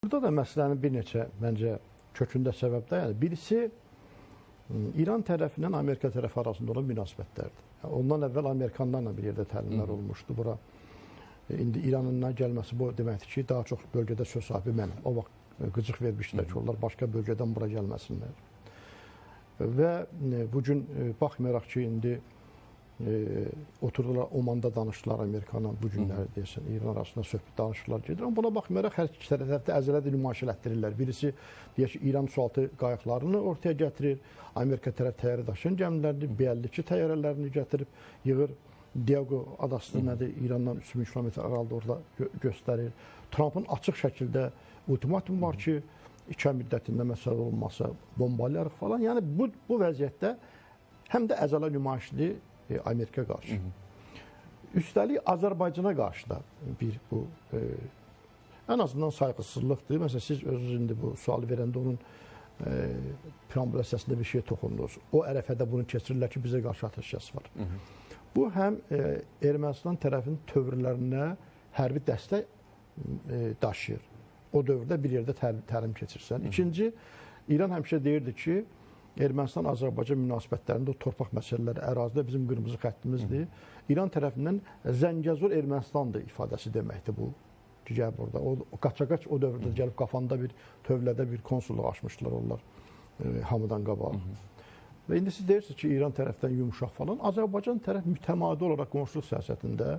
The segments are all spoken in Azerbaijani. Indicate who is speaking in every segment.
Speaker 1: Burada da məsələnin bir neçə məncə kökündə səbəb dayanır. Birisi İran tərəfindən Amerika tərəfi arasında olan münasibətlərdir. Ondan əvvəl Amerikanlarla bir yerdə təlimlər olmuşdu. Bura indi İranın gəlməsi bu deməkdir ki, daha çox bölgədə söz sahibi mənəm. O vaxt qıcıq vermişdilər ki, onlar başqa bölgədən bura gəlməsinlər. Və bugün baxmayaraq ki, indi oturdular Omanda danışdılar Amerikanla bu günləri deyəsən İran arasında söhbət danışıqlar gedir. Amma buna baxmayaraq hər iki tərəfdə əzələdə nümayiş elətdirirlər. Birisi deyək ki, İran sualtı qayıqlarını ortaya gətirir. Amerika tərəf təyyarə daşıyan gəmilərini, B-52 təyyarələrini gətirib yığır. Diego adası nədir? İrandan 3000 kilometr aralıda orada göstərir. Trumpın açıq şəkildə ultimatum var ki, 2 ay müddətində məsələ olmasa bombalayarıq falan. Yəni bu vəziyyətdə həm də əzələ nümayişli Amerika qarşı. Üstəlik Azərbaycana qarşı da bir bu ən azından sayğısızlıqdır. Məsələn, siz özünüz indi bu sualı verəndə onun preambul əsasında bir şey toxundunuz. O ərəfədə bunu keçirirlər ki, bizə qarşı atəşkəs var. Bu həm Ermənistan tərəfinin tövrlərinə hərbi dəstək daşıyır. O dövrdə bir yerdə təlim keçirsən. İkinci, İran həmişə deyirdi ki, Ermənistan-Azərbaycan münasibətlərində o torpaq məsələləri ərazidə bizim qırmızı xəttimizdir. İran tərəfindən Zəngəzur Ermənistandır ifadəsi deməkdir bu. Gəl burada. O qaça-qaç o dövrdə gəlib qafanda bir tövlədə bir konsulluq açmışdılar onlar hamıdan qabaq. Və indi siz deyirsiniz ki, İran tərəfdən yumuşaq falan. Azərbaycan tərəf mütəmadi olaraq qonşuluq siyasətində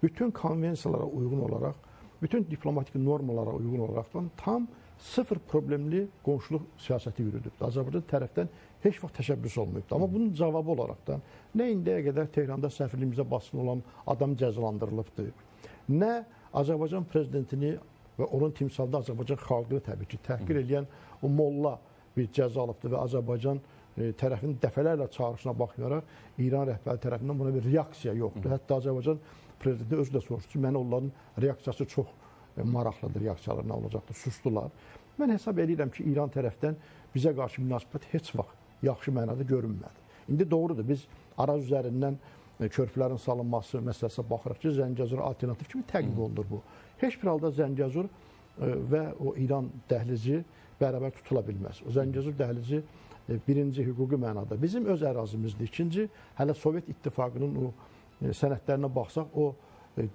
Speaker 1: bütün konvensiyalara uyğun olaraq, bütün diplomatik normalara uyğun olaraqdan tam sıfır problemli qonşuluq siyasəti yürüdübdür. Azərbaycan tərəfdən heç vaxt təşəbbüs olmayıbdır. Amma bunun cavabı olaraqdan nə indiyə qədər Tehranda səfirliyimizə basın olan adam cəzalandırılıbdır, nə Azərbaycan prezidentini və onun timsalında Azərbaycan xalqını təbii ki, təhqir edən o molla bir cəza alıbdır və Azərbaycan tərəfinin dəfələrlə çağırışına baxmayaraq İran rəhbəri tərəfindən buna bir reaksiya yoxdur. Hətta Azərbaycan prezidenti özü də soruşdu ki, mənə onların reaksiyası çox maraqlıdır, reaksiyalar nə olacaqdır, sustular. Mən hesab edirəm ki, İran tərəfdən bizə qarşı münasibət heç vaxt yaxşı mənada görünmədi. İndi doğrudur, biz Araz üzərindən körpülərin salınması məsələsinə baxırıq ki, Zəngəzur alternativ kimi təqdim olunur bu. Heç bir halda Zəngəzur və o İran dəhlizi bərabər tutula bilməz. O Zəngəzur dəhlizi birinci hüquqi mənada bizim öz ərazimizdir. İkinci, hələ Sovet İttifaqının o sənədlərinə baxsaq, o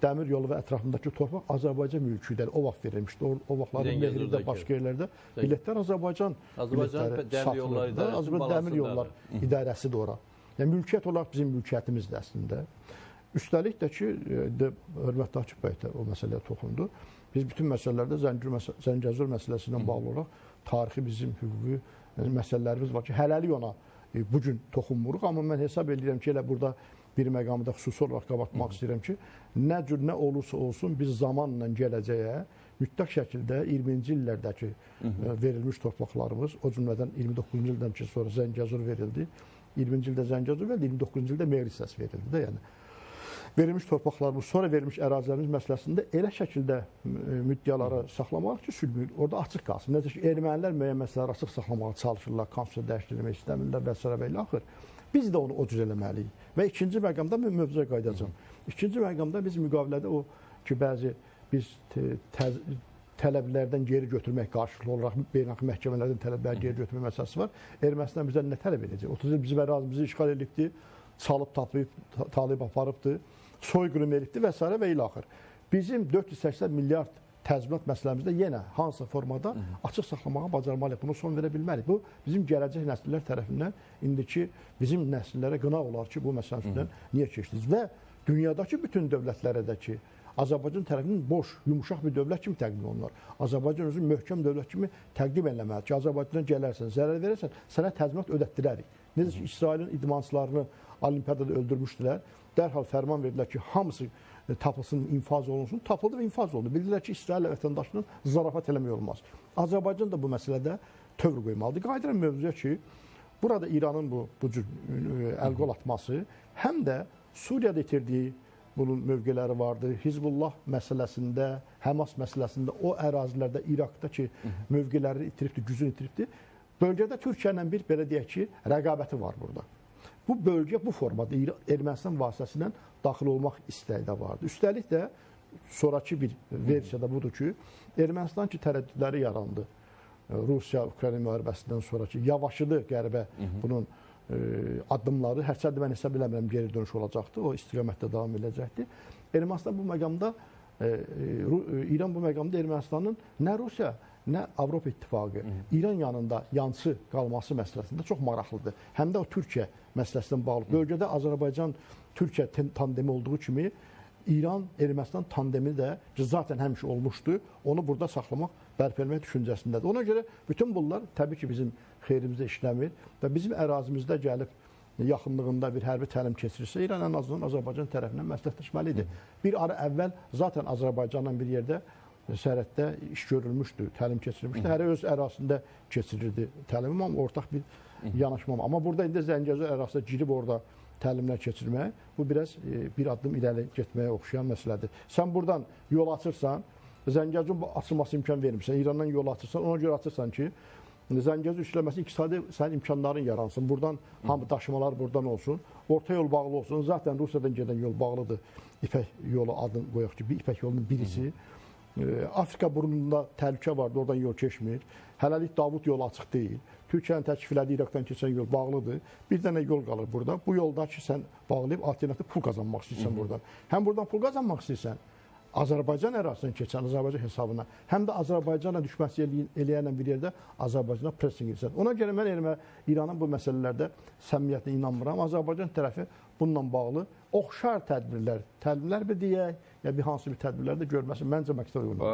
Speaker 1: dəmir yolu və ətrafındakı torpaq Azərbaycan mülkü idi. O vaxt verilmişdi. O vaxtların Mehridə, başqa yerlərdə biletlər Azərbaycan biletləri satılırdı. Azərbaycan dəmir yollar idarəsidir ora. Yəni, mülkiyyət olaraq bizim mülkiyyətimizdir əslində. Üstəlik də ki, hörmətli Akif bəy də o məsələyə toxundu. Biz bütün məsələlərdə Zəngəzur məsələsi ilə bağlı olaraq tarixi bizim hüquqi məsələlərimiz var ki, hələlik ona bugün toxunmuruq. Amma mən hesab edirəm ki, elə burada bir məqamı da xüsusi olaraq qabartmaq istəyirəm ki, nə cür nə olursa olsun biz zamanla gələcəyə mütləq şəkildə 20-ci illərdəki verilmiş torpaqlarımız, o cümlədən 29-cu ildən ki, sonra Zəngəzur verildi. 20-ci ildə Zəngəzur verildi, 29-cu ildə Mehri hissəsi verildi də, yəni. Verilmiş torpaqlarımız, sonra verilmiş ərazilərimiz məsələsində elə şəkildə müddəaları saxlamaq ki, sülh orada açıq qalsın. Necə ki, ermənilər müəyyən məsələləri açıq saxlamağa çalışırlar, konstitusiya dəyişdirmək istəmirlər və s. və ilə axır. Biz də onu o cür eləməliyik. Və ikinci məqamda mən mövzuya qayıdacağam. İkinci məqamda biz müqavilədə o ki, bəzi biz tələblərdən geri götürmək qarşılıqlı olaraq beynəlxalq məhkəmələrdən tələbləri geri götürmək məsələsi var. Ermənistan bizdən nə tələb edəcək? 30 il bizim ərazimizi işğal edibdir, çalıb tapıb, talib aparıbdır, soyqırım edibdir və s. və ilə axır. Bizim 480 milyard təzminat məsələmizdə yenə hansı formada açıq saxlamağa bacarmalıyıq, buna son verə bilmərik. Bu, bizim gələcək nəsillər tərəfindən indiki bizim nəsillərə qınaq olar ki, bu məsələ üstündən niyə keçdiniz? Və dünyadakı bütün dövlətlərə də ki, Azərbaycan tərəfinin boş, yumuşaq bir dövlət kimi təqdim olunur. Azərbaycan özünü möhkəm dövlət kimi təqdim eləməlidir ki, Azərbaycandan gələrsən, zərər verərsən, sənə təzminat ödətdirərik. Necə ki, İsrailin idmançılarını Olimpiyadada öldürmüşdülər, dərhal fərman verdilər ki, hamısı tapılsın, infaz olunsun, tapıldı və infaz olundu. Bildilər ki, İsrail vətəndaşının zarafat eləmək olmaz. Azərbaycan da bu məsələdə tövr qoymalıdır. Qayıdıram mövzuya ki, burada İranın bu cür əl-qol atması həm də Suriyada itirdiyi bunun mövqeləri vardı. Hizbullah məsələsində, Həmas məsələsində o ərazilərdə, İraqda ki, mövqeləri itiribdir, gücünü itiribdir. Bölgədə Türkiyə ilə bir, belə deyək ki, rəqabəti var burada. Bu bölgə bu formada Ermənistan vasitəsilə daxil olmaq istəyi də vardı. Üstəlik də sonrakı bir versiyada budur ki, Ermənistan ki tərəddüdləri yarandı. Rusiya-Ukrayna müharibəsindən sonraki yavaşıdı qərbə bunun addımları. Hərçənd mən hesab eləmirəm geri dönüş olacaqdı. O istiqamətdə davam edəcəkdi. Ermənistan bu məqamda, İran bu məqamda Ermənistanın nə Rusiya, nə Avropa İttifaqı İran yanında yansı qalması məsələsində çox maraqlıdır. Həm də o Türkiyə məsələsindən bağlı. Bölgədə Azərbaycan-Türkiyə tandemi olduğu kimi İran-Ermənistan tandemi də zaten həmişə olmuşdu. Onu burada saxlamaq, bərpələmək düşüncəsindədir. Ona görə bütün bunlar təbii ki, bizim xeyrimizdə işləmir və bizim ərazimizdə gəlib yaxınlığında bir hərbi təlim keçirirsə, İran ən azından Azərbaycan tərəfindən məsləhətləşməlidir. Bir ara əvvəl zaten Azərbaycanla bir yerdə sərhəddə iş görülmüşdü, təlim keçirilmişdi. Hər öz ərazisində keçirirdi təlimi, amma ortaq bir yanaşmam. Amma burada indi Zəngəzur ərazisində girib orada təlimlər keçirmək, bu biraz bir addım irəli getməyə oxşayan məsələdir. Sən buradan yol açırsan, Zəngəzurun açılması imkan vermirsən, İrandan yol açırsan, ona görə açırsan ki, Zəngəzur işləməsi iqtisadi sənin imkanların yaransın. Buradan hamı daşımalar buradan olsun. Orta yol bağlı olsun. Zaten Rusiyadan gedən yol bağlıdır. İpək yolu adını qoyaq ki, bir İpək yolunun birisi. Afrika burnunda təhlükə vardı, oradan yol keçmir. Hələlik Davud yolu açıq deyil. Türkiyənin təklif elədiyi İraqdan keçən yol bağlıdır. Bir dənə yol qalır burada. Bu yolda ki, sən bağlayıb alternativ pul qazanmaq istəyirsən buradan. Həm buradan pul qazanmaq istəyirsən, Azərbaycan ərazisindən keçən Azərbaycan hesabına, həm də Azərbaycanla düşmənçilik eləyənlə bir yerdə Azərbaycana pressing edirsən. Ona görə mən İranın bu məsələlərdə səmimiyyətinə inanmıram. Azərbaycan tərəfi bununla bağlı oxşar tədbirlər bir deyək, ya bir hansı bir tədbirlər də görməsi məncə məqsəd uyğundur.